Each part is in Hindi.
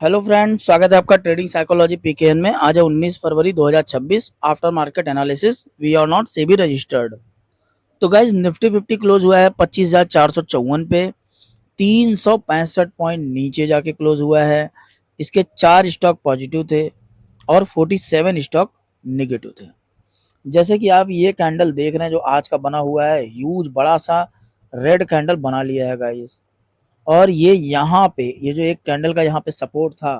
हेलो फ्रेंड, स्वागत है आपका ट्रेडिंग साइकोलॉजी पीकेएन में। आज है 19 फरवरी 2026। After market analysis we are not SEBI registered. तो गाइज निफ्टी 50 क्लोज हुआ है 25,454 पे। 365 पॉइंट नीचे जाके क्लोज हुआ है। इसके 4 स्टॉक पॉजिटिव थे और 47 स्टॉक निगेटिव थे। जैसे कि आप ये कैंडल देख रहे हैं जो आज का बना हुआ है, ह्यूज बड़ा सा रेड कैंडल बना लिया है गाइज। और ये यहाँ पे ये जो एक कैंडल का यहाँ पे सपोर्ट था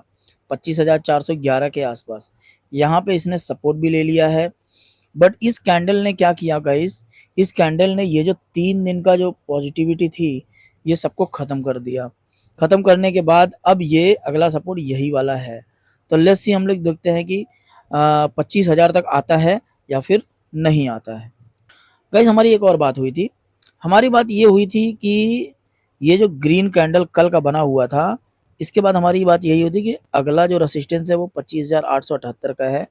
25,411 के आसपास, यहाँ पे इसने सपोर्ट भी ले लिया है। बट इस कैंडल ने क्या किया गाइस, इस कैंडल ने ये जो 3 दिन का जो पॉजिटिविटी थी ये सबको ख़त्म कर दिया। ख़त्म करने के बाद अब ये अगला सपोर्ट यही वाला है। तो लेट्स सी, हम लोग देखते हैं कि 25,000 तक आता है या फिर नहीं आता है। गाइस हमारी एक और बात हुई थी। हमारी बात ये हुई थी कि ये जो ग्रीन कैंडल कल का बना हुआ था, इसके बाद हमारी बात यही होती कि अगला जो रेसिस्टेंस है वो 25,878 का है।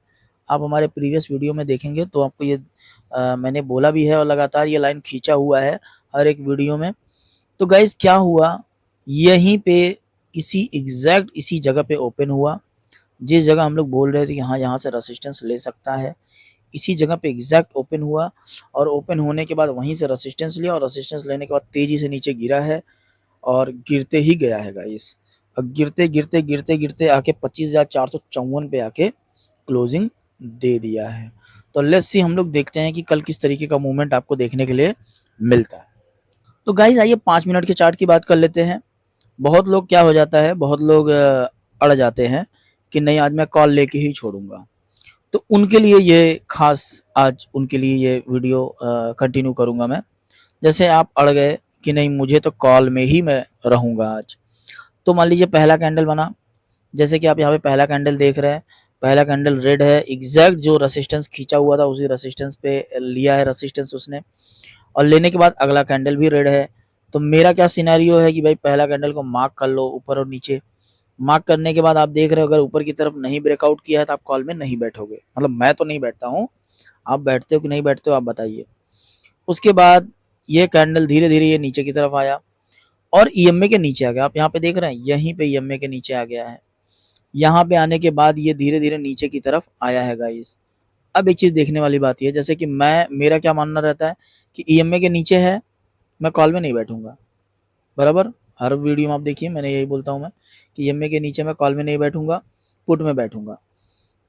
आप हमारे प्रीवियस वीडियो में देखेंगे तो आपको ये मैंने बोला भी है और लगातार ये लाइन खींचा हुआ है हर एक वीडियो में। तो गाइस क्या हुआ, यहीं पे इसी एग्जैक्ट इसी जगह पे ओपन हुआ, जिस जगह हम लोग बोल रहे थे कि हाँ यहाँ से रेसिस्टेंस ले सकता है, इसी जगह पे एग्जैक्ट ओपन हुआ। और ओपन होने के बाद वहीं से रेसिस्टेंस लिया और रेसिस्टेंस लेने के बाद तेजी से नीचे गिरा है और गिरते ही गया है गाइस। अब गिरते गिरते गिरते गिरते आके 25,454 पे आके क्लोजिंग दे दिया है। तो लेट्स सी, हम लोग देखते हैं कि कल किस तरीके का मूवमेंट आपको देखने के लिए मिलता है। तो गाइस आइए 5 मिनट के चार्ट की बात कर लेते हैं। बहुत लोग क्या हो जाता है, बहुत लोग अड़ जाते हैं कि नहीं आज मैं कॉल लेके ही छोड़ूंगा। तो उनके लिए ये खास आज उनके लिए ये वीडियो कंटिन्यू करूंगा मैं। जैसे आप अड़ गए कि नहीं मुझे तो कॉल में ही मैं रहूंगा आज, तो मान लीजिए पहला कैंडल बना, जैसे कि आप यहाँ पे पहला कैंडल देख रहे हैं। पहला कैंडल रेड है, एग्जैक्ट जो रेसिस्टेंस खींचा हुआ था उसी रेसिस्टेंस पे लिया है रेसिस्टेंस उसने, और लेने के बाद अगला कैंडल भी रेड है। तो मेरा क्या सिनेरियो है कि भाई पहला कैंडल को मार्क कर लो ऊपर और नीचे। मार्क करने के बाद आप देख रहे हो अगर ऊपर की तरफ नहीं ब्रेकआउट किया है तो आप कॉल में नहीं बैठोगे। मतलब मैं तो नहीं बैठता हूँ, आप बैठते हो कि नहीं बैठते हो आप बताइए। उसके बाद ये कैंडल धीरे धीरे ये नीचे की तरफ आया और ईएमए के नीचे आ गया। आप यहाँ पे देख रहे हैं यहीं पे ईएमए के नीचे आ गया है। यहाँ पे आने के बाद ये धीरे धीरे नीचे की तरफ आया है गाइस। अब एक चीज देखने वाली बात ये, जैसे कि मेरा क्या मानना रहता है कि ईएमए के नीचे है, मैं कॉल में नहीं बैठूंगा। बराबर, हर वीडियो में आप देखिए मैंने यही बोलता हूँ मैं कि ईएमए के नीचे मैं कॉल में नहीं बैठूंगा, पुट में बैठूंगा।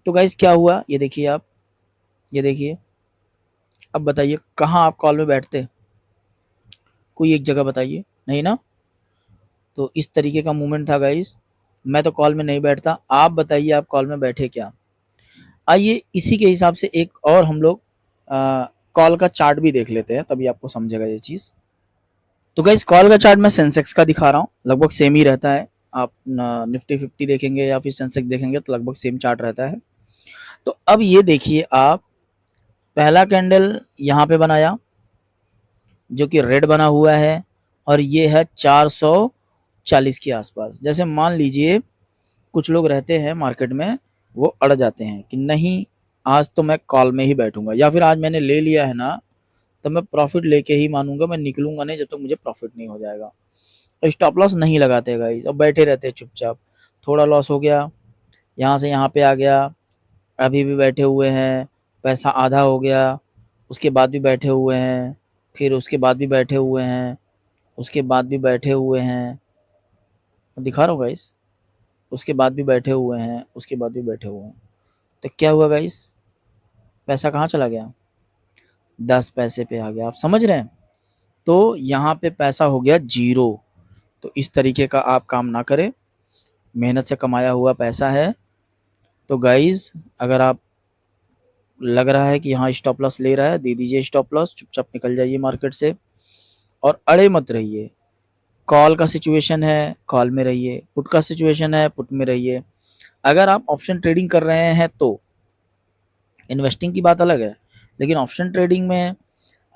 तो गाइस क्या हुआ ये देखिए आप, ये देखिए। अब बताइए कहाँ आप कॉल में बैठते, कोई एक जगह बताइए, नहीं ना। तो इस तरीके का मूवमेंट था गाइस। मैं तो कॉल में नहीं बैठता, आप बताइए आप कॉल में बैठे क्या। आइए इसी के हिसाब से एक और हम लोग कॉल का चार्ट भी देख लेते हैं, तभी आपको समझेगा ये चीज़। तो गाइस कॉल का चार्ट मैं सेंसेक्स का दिखा रहा हूँ, लगभग सेम ही रहता है। आप निफ्टी 50 देखेंगे या फिर सेंसेक्स देखेंगे तो लगभग सेम चार्ट रहता है। तो अब ये देखिए आप, पहला कैंडल यहाँ पे बनाया जो कि रेड बना हुआ है और ये है 440 के आसपास। जैसे मान लीजिए कुछ लोग रहते हैं मार्केट में, वो अड़ जाते हैं कि नहीं आज तो मैं कॉल में ही बैठूंगा, या फिर आज मैंने ले लिया है ना तो मैं प्रॉफिट लेके ही मानूंगा, मैं निकलूंगा नहीं जब तक मुझे प्रॉफिट नहीं हो जाएगा। तो स्टॉप लॉस नहीं लगाते गाइस और बैठे रहते हैं चुपचाप। थोड़ा लॉस हो गया, यहाँ से यहाँ पे आ गया, अभी भी बैठे हुए हैं, पैसा आधा हो गया, उसके बाद भी बैठे हुए हैं, फिर उसके बाद भी बैठे हुए हैं, उसके बाद भी बैठे हुए हैं। मैं दिखा रहा हूँ गाइस, उसके बाद भी बैठे हुए हैं, उसके बाद भी बैठे हुए हैं। तो क्या हुआ गाइस, पैसा कहाँ चला गया, 10 पैसे पे आ गया। आप समझ रहे हैं, तो यहाँ पे पैसा हो गया जीरो। तो इस तरीके का आप काम ना करें, मेहनत से कमाया हुआ पैसा है। तो गाइस अगर आप लग रहा है कि हाँ स्टॉप लॉस ले रहा है, दे दीजिए स्टॉप लॉस, चुपचाप निकल जाइए मार्केट से और अड़े मत रहिए। कॉल का सिचुएशन है कॉल में रहिए, पुट का सिचुएशन है पुट में रहिए। अगर आप ऑप्शन ट्रेडिंग कर रहे हैं तो इन्वेस्टिंग की बात अलग है, लेकिन ऑप्शन ट्रेडिंग में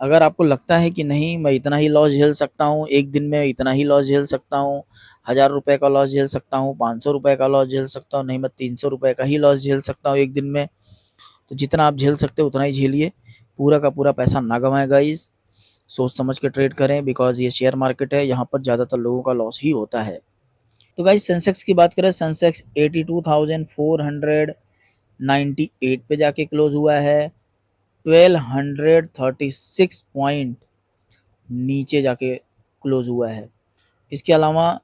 अगर आपको लगता है कि नहीं मैं इतना ही लॉस झेल सकता हूँ, एक दिन में इतना ही लॉस झेल सकता हूँ, 1,000 रुपये का लॉस झेल सकता हूँ, 500 रुपये का लॉस झेल सकता हूँ, नहीं मैं 300 रुपये का ही लॉस झेल सकता हूँ एक दिन में, तो जितना आप झेल सकते हो उतना ही झेलिए। पूरा का पूरा पैसा ना गंवाएं गाइस, सोच समझ के ट्रेड करें, बिकॉज ये शेयर मार्केट है, यहाँ पर ज़्यादातर लोगों का लॉस ही होता है। तो गाइस सेंसेक्स की बात करें, सेंसेक्स 82,498 पे जाके क्लोज हुआ है, 1236 पॉइंट नीचे जाके क्लोज हुआ है। इसके अलावा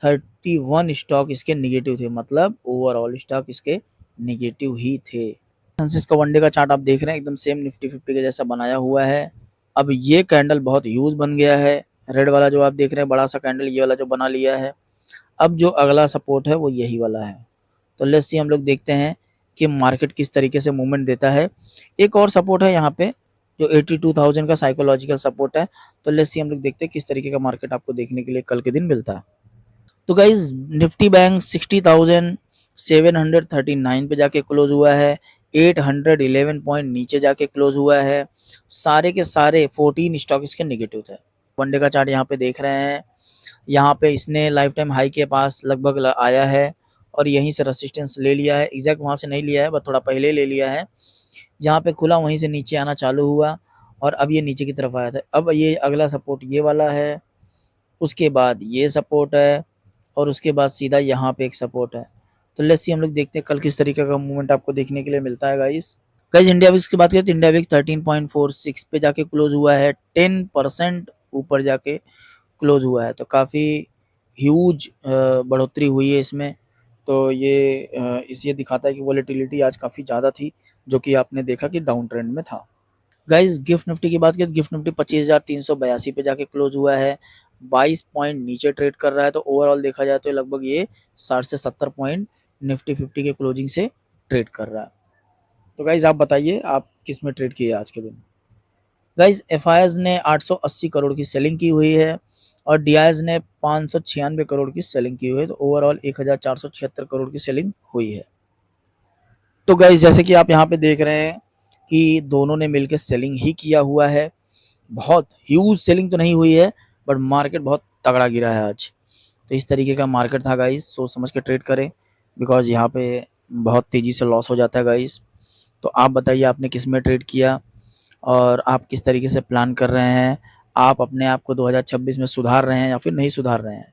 31 स्टॉक इसके निगेटिव थे, मतलब ओवरऑल स्टॉक इसके निगेटिव ही थे। सेंसेक्स का वनडे का चार्ट आप देख रहे हैं, एकदम सेम निफ्टी 50 के जैसा बनाया हुआ है। अब ये कैंडल बहुत ह्यूज बन गया है, रेड वाला जो आप देख रहे हैं बड़ा सा कैंडल, ये वाला जो बना लिया है। अब जो अगला सपोर्ट है वो यही वाला है। तो लेट्स सी, हम लोग देखते हैं कि मार्केट किस तरीके से मूवमेंट देता है। एक और सपोर्ट है यहाँ पे जो 82,000 का साइकोलॉजिकल सपोर्ट है। तो लेट्स सी, हम लोग देखते हैं किस तरीके का मार्केट आपको देखने के लिए कल के दिन मिलता है। तो गाइज निफ्टी बैंक 60,739 पे जाके क्लोज हुआ है, 811 पॉइंट नीचे जाके क्लोज हुआ है। सारे के सारे 14 स्टॉक इसके निगेटिव थे। वनडे का चार्ट यहाँ पे देख रहे हैं, यहाँ पे इसने लाइफ टाइम हाई के पास लगभग आया है और यहीं से रेसिस्टेंस ले लिया है। एग्जैक्ट वहाँ से नहीं लिया है, बस थोड़ा पहले ले लिया है। जहाँ पे खुला वहीं से नीचे आना चालू हुआ और अब ये नीचे की तरफ आया था। अब ये अगला सपोर्ट ये वाला है, उसके बाद ये सपोर्ट है और उसके बाद सीधा यहाँ पे एक सपोर्ट है। तो लेट्स सी, हम लोग देखते हैं कल किस तरीके का मूवमेंट आपको देखने के लिए मिलता है गाइस। गाइस इंडिया विक्स की बात करें तो इंडिया विक्स 13.46 पे जाके क्लोज हुआ है, 10% ऊपर जाके क्लोज हुआ है। तो काफ़ी ह्यूज बढ़ोतरी हुई है इसमें। तो ये इस दिखाता है कि वॉलेटिलिटी आज काफ़ी ज़्यादा थी, जो कि आपने देखा कि डाउन ट्रेंड में था। गाइस गिफ्ट निफ्टी की बात करें तो गिफ्ट निफ्टी 25,382 पे जाके क्लोज हुआ है, 22 पॉइंट नीचे ट्रेड कर रहा है। तो ओवरऑल देखा जाए तो लगभग ये 60 से 70 पॉइंट निफ्टी 50 के क्लोजिंग से ट्रेड कर रहा है। तो गाइज आप बताइए आप किस में ट्रेड किए आज के दिन। गाइज एफ ने 880 करोड़ की सेलिंग की हुई है और डी ने 596 करोड़ की सेलिंग की हुई है। तो ओवरऑल 1476 करोड़ की सेलिंग हुई है। तो गाइज जैसे कि आप यहाँ पे देख रहे हैं कि दोनों ने मिलकर सेलिंग ही किया हुआ है। बहुत ह्यूज सेलिंग तो नहीं हुई है, बट मार्केट बहुत तगड़ा गिरा है आज। तो इस तरीके का मार्केट था गाइस, सोच समझ के ट्रेड करें, बिकॉज यहाँ पे बहुत तेज़ी से लॉस हो जाता है गाइस। तो आप बताइए आपने किस में ट्रेड किया और आप किस तरीके से प्लान कर रहे हैं। आप अपने आप को 2026 में सुधार रहे हैं या फिर नहीं सुधार रहे हैं,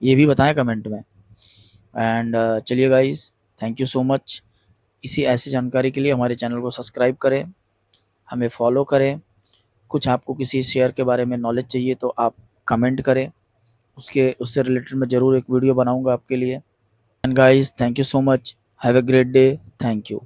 ये भी बताएं कमेंट में। एंड चलिए guys, thank you so much. इसी ऐसी जानकारी के लिए हमारे चैनल को सब्सक्राइब करें, हमें फॉलो करें। कुछ आपको किसी शेयर के बारे में नॉलेज चाहिए तो आप कमेंट करें, उससे रिलेटेड मैं ज़रूर एक वीडियो बनाऊंगा आपके लिए। And guys thank you so much, have a great day, thank you.